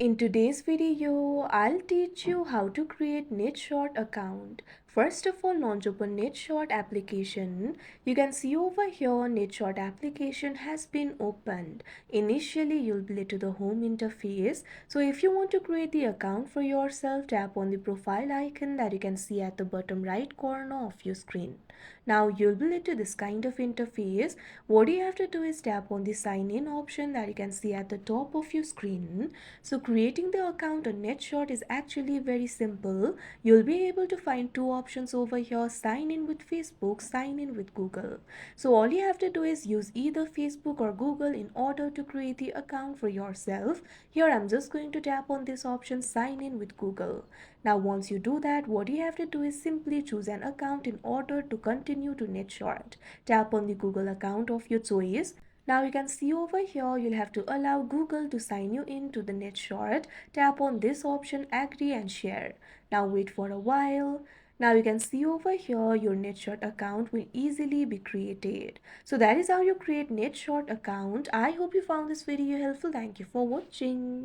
In today's video, I'll teach you how to create NetShort account. First of all, launch open NetShort application. You can see over here NetShort application has been opened. Initially, you'll be led to the home interface. So if you want to create the account for yourself, tap on the profile icon that you can see at the bottom right corner of your screen. Now you'll be led to this kind of interface. What you have to do is tap on the sign in option that you can see at the top of your screen. So creating the account on NetShort is actually very simple. You'll be able to find two options over here: sign in with Facebook, sign in with Google. So all you have to do is use either Facebook or Google in order to create the account for yourself. Here I'm just going to tap on this option, sign in with Google. Now once you do that, what you have to do is simply choose an account in order to continue to NetShort. Tap on the Google account of your choice. Now you can see over here, you'll have to allow Google to sign you in to the NetShort. Tap on this option, agree and share. Now wait for a while. Now you can see over here, your NetShort account will easily be created. So that is how you create NetShort account. I hope you found this video helpful. Thank you for watching.